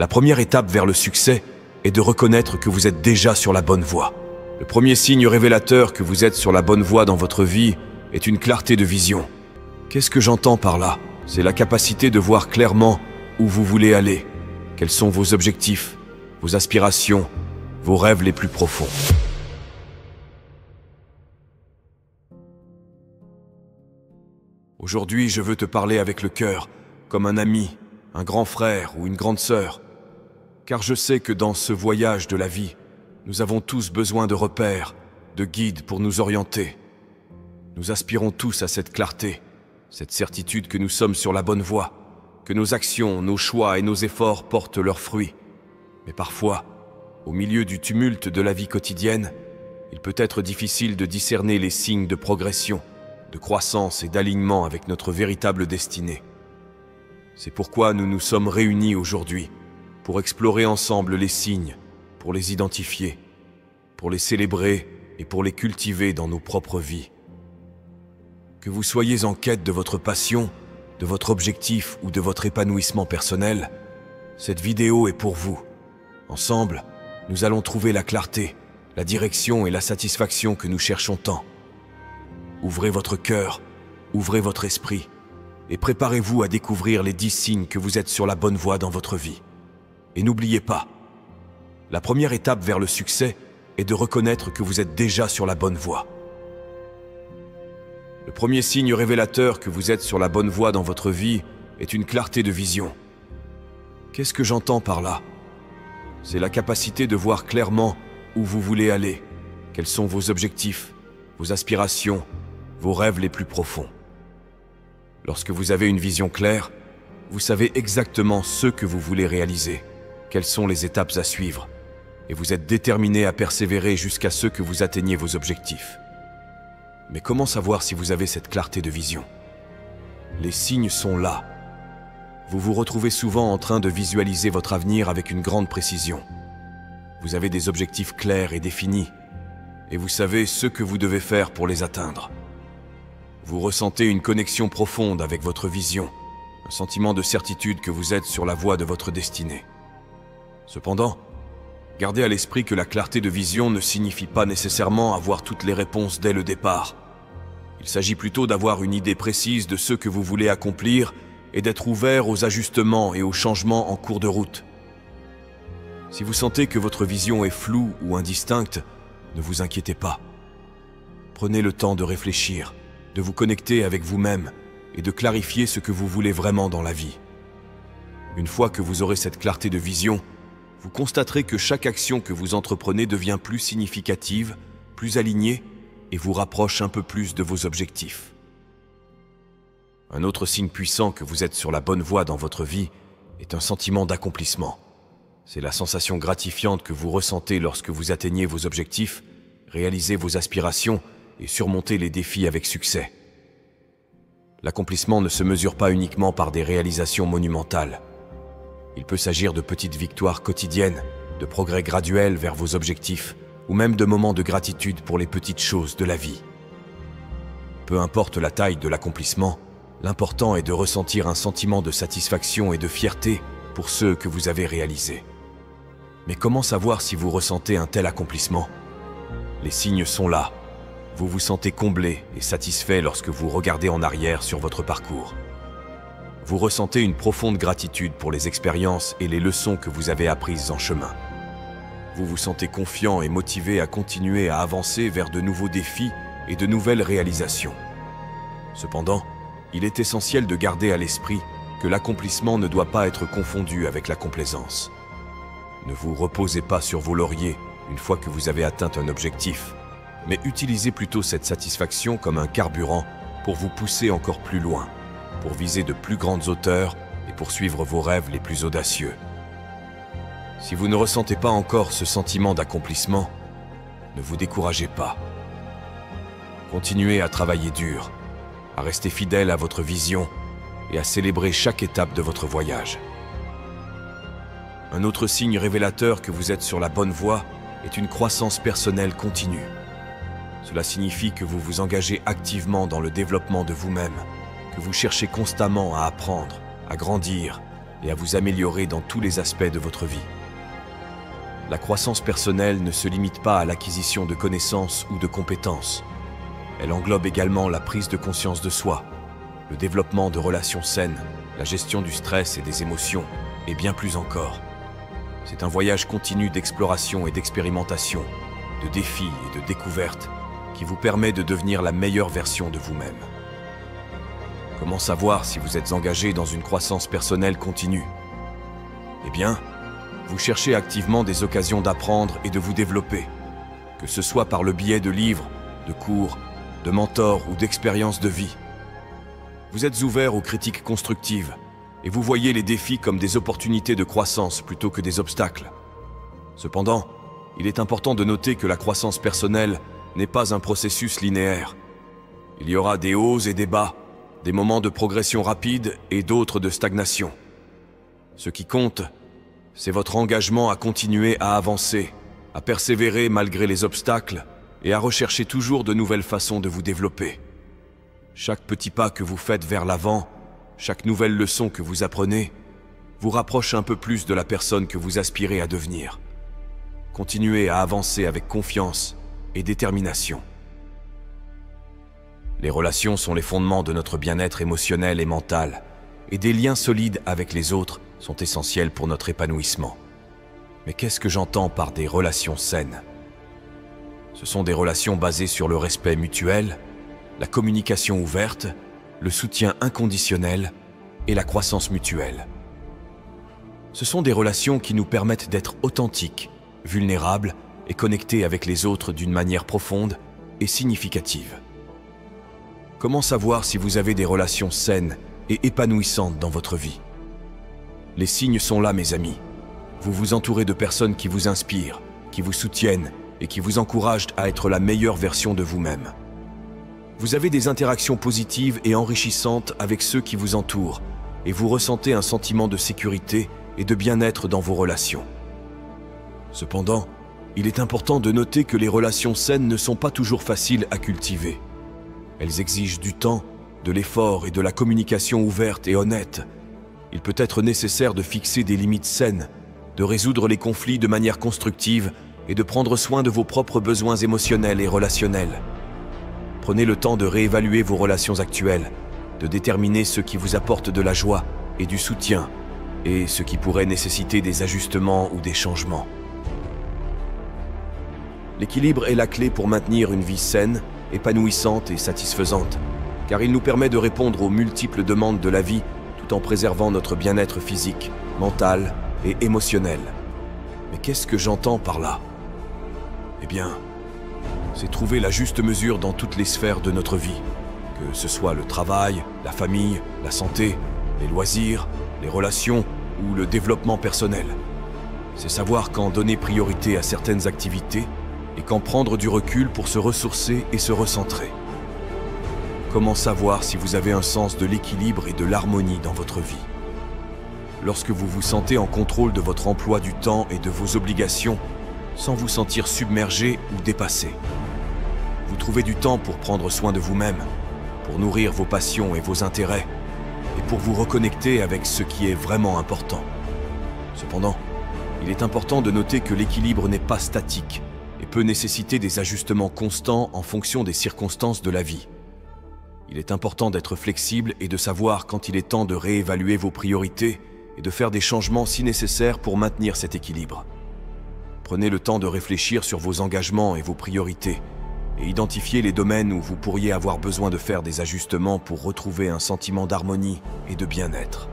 La première étape vers le succès est de reconnaître que vous êtes déjà sur la bonne voie. Le premier signe révélateur que vous êtes sur la bonne voie dans votre vie est une clarté de vision. Qu'est-ce que j'entends par là? C'est la capacité de voir clairement où vous voulez aller, quels sont vos objectifs, vos aspirations, vos rêves les plus profonds. Aujourd'hui, je veux te parler avec le cœur, comme un ami, un grand frère ou une grande sœur, car je sais que dans ce voyage de la vie, nous avons tous besoin de repères, de guides pour nous orienter. Nous aspirons tous à cette clarté, cette certitude que nous sommes sur la bonne voie, que nos actions, nos choix et nos efforts portent leurs fruits. Mais parfois, au milieu du tumulte de la vie quotidienne, il peut être difficile de discerner les signes de progression, de croissance et d'alignement avec notre véritable destinée. C'est pourquoi nous nous sommes réunis aujourd'hui, pour explorer ensemble les signes, pour les identifier, pour les célébrer et pour les cultiver dans nos propres vies. Que vous soyez en quête de votre passion, de votre objectif ou de votre épanouissement personnel, cette vidéo est pour vous. Ensemble, nous allons trouver la clarté, la direction et la satisfaction que nous cherchons tant. Ouvrez votre cœur, ouvrez votre esprit et préparez-vous à découvrir les 10 signes que vous êtes sur la bonne voie dans votre vie. Et n'oubliez pas, la première étape vers le succès est de reconnaître que vous êtes déjà sur la bonne voie. Le premier signe révélateur que vous êtes sur la bonne voie dans votre vie est une clarté de vision. Qu'est-ce que j'entends par là? C'est la capacité de voir clairement où vous voulez aller, quels sont vos objectifs, vos aspirations, vos rêves les plus profonds. Lorsque vous avez une vision claire, vous savez exactement ce que vous voulez réaliser, quelles sont les étapes à suivre, et vous êtes déterminé à persévérer jusqu'à ce que vous atteigniez vos objectifs. Mais comment savoir si vous avez cette clarté de vision? Les signes sont là. Vous vous retrouvez souvent en train de visualiser votre avenir avec une grande précision. Vous avez des objectifs clairs et définis, et vous savez ce que vous devez faire pour les atteindre. Vous ressentez une connexion profonde avec votre vision, un sentiment de certitude que vous êtes sur la voie de votre destinée. Cependant, gardez à l'esprit que la clarté de vision ne signifie pas nécessairement avoir toutes les réponses dès le départ. Il s'agit plutôt d'avoir une idée précise de ce que vous voulez accomplir et d'être ouvert aux ajustements et aux changements en cours de route. Si vous sentez que votre vision est floue ou indistincte, ne vous inquiétez pas. Prenez le temps de réfléchir, de vous connecter avec vous-même et de clarifier ce que vous voulez vraiment dans la vie. Une fois que vous aurez cette clarté de vision, vous constaterez que chaque action que vous entreprenez devient plus significative, plus alignée et vous rapproche un peu plus de vos objectifs. Un autre signe puissant que vous êtes sur la bonne voie dans votre vie est un sentiment d'accomplissement. C'est la sensation gratifiante que vous ressentez lorsque vous atteignez vos objectifs, réalisez vos aspirations et surmontez les défis avec succès. L'accomplissement ne se mesure pas uniquement par des réalisations monumentales. Il peut s'agir de petites victoires quotidiennes, de progrès graduels vers vos objectifs, ou même de moments de gratitude pour les petites choses de la vie. Peu importe la taille de l'accomplissement, l'important est de ressentir un sentiment de satisfaction et de fierté pour ce que vous avez réalisé. Mais comment savoir si vous ressentez un tel accomplissement? Les signes sont là. Vous vous sentez comblé et satisfait lorsque vous regardez en arrière sur votre parcours. Vous ressentez une profonde gratitude pour les expériences et les leçons que vous avez apprises en chemin. Vous vous sentez confiant et motivé à continuer à avancer vers de nouveaux défis et de nouvelles réalisations. Cependant, il est essentiel de garder à l'esprit que l'accomplissement ne doit pas être confondu avec la complaisance. Ne vous reposez pas sur vos lauriers une fois que vous avez atteint un objectif, mais utilisez plutôt cette satisfaction comme un carburant pour vous pousser encore plus loin, pour viser de plus grandes hauteurs et poursuivre vos rêves les plus audacieux. Si vous ne ressentez pas encore ce sentiment d'accomplissement, ne vous découragez pas. Continuez à travailler dur, à rester fidèle à votre vision et à célébrer chaque étape de votre voyage. Un autre signe révélateur que vous êtes sur la bonne voie est une croissance personnelle continue. Cela signifie que vous vous engagez activement dans le développement de vous-même, que vous cherchez constamment à apprendre, à grandir et à vous améliorer dans tous les aspects de votre vie. La croissance personnelle ne se limite pas à l'acquisition de connaissances ou de compétences. Elle englobe également la prise de conscience de soi, le développement de relations saines, la gestion du stress et des émotions, et bien plus encore. C'est un voyage continu d'exploration et d'expérimentation, de défis et de découvertes qui vous permet de devenir la meilleure version de vous-même. Comment savoir si vous êtes engagé dans une croissance personnelle continue? Eh bien, vous cherchez activement des occasions d'apprendre et de vous développer, que ce soit par le biais de livres, de cours, de mentors ou d'expériences de vie. Vous êtes ouvert aux critiques constructives et vous voyez les défis comme des opportunités de croissance plutôt que des obstacles. Cependant, il est important de noter que la croissance personnelle n'est pas un processus linéaire. Il y aura des hauts et des bas, des moments de progression rapide et d'autres de stagnation. Ce qui compte, c'est votre engagement à continuer à avancer, à persévérer malgré les obstacles et à rechercher toujours de nouvelles façons de vous développer. Chaque petit pas que vous faites vers l'avant, chaque nouvelle leçon que vous apprenez, vous rapproche un peu plus de la personne que vous aspirez à devenir. Continuez à avancer avec confiance et détermination. Les relations sont les fondements de notre bien-être émotionnel et mental, et des liens solides avec les autres sont essentiels pour notre épanouissement. Mais qu'est-ce que j'entends par des relations saines? Ce sont des relations basées sur le respect mutuel, la communication ouverte, le soutien inconditionnel et la croissance mutuelle. Ce sont des relations qui nous permettent d'être authentiques, vulnérables et connectés avec les autres d'une manière profonde et significative. Comment savoir si vous avez des relations saines et épanouissantes dans votre vie? Les signes sont là, mes amis. Vous vous entourez de personnes qui vous inspirent, qui vous soutiennent et qui vous encouragent à être la meilleure version de vous-même. Vous avez des interactions positives et enrichissantes avec ceux qui vous entourent et vous ressentez un sentiment de sécurité et de bien-être dans vos relations. Cependant, il est important de noter que les relations saines ne sont pas toujours faciles à cultiver. Elles exigent du temps, de l'effort et de la communication ouverte et honnête. Il peut être nécessaire de fixer des limites saines, de résoudre les conflits de manière constructive et de prendre soin de vos propres besoins émotionnels et relationnels. Prenez le temps de réévaluer vos relations actuelles, de déterminer ce qui vous apporte de la joie et du soutien, et ce qui pourrait nécessiter des ajustements ou des changements. L'équilibre est la clé pour maintenir une vie saine, épanouissante et satisfaisante, car il nous permet de répondre aux multiples demandes de la vie tout en préservant notre bien-être physique, mental et émotionnel. Mais qu'est-ce que j'entends par là? Eh bien, c'est trouver la juste mesure dans toutes les sphères de notre vie, que ce soit le travail, la famille, la santé, les loisirs, les relations ou le développement personnel. C'est savoir quand donner priorité à certaines activités et quand prendre du recul pour se ressourcer et se recentrer. Comment savoir si vous avez un sens de l'équilibre et de l'harmonie dans votre vie? Lorsque vous vous sentez en contrôle de votre emploi du temps et de vos obligations, sans vous sentir submergé ou dépassé. Vous trouvez du temps pour prendre soin de vous-même, pour nourrir vos passions et vos intérêts, et pour vous reconnecter avec ce qui est vraiment important. Cependant, il est important de noter que l'équilibre n'est pas statique et peut nécessiter des ajustements constants en fonction des circonstances de la vie. Il est important d'être flexible et de savoir quand il est temps de réévaluer vos priorités et de faire des changements si nécessaire pour maintenir cet équilibre. Prenez le temps de réfléchir sur vos engagements et vos priorités et identifiez les domaines où vous pourriez avoir besoin de faire des ajustements pour retrouver un sentiment d'harmonie et de bien-être.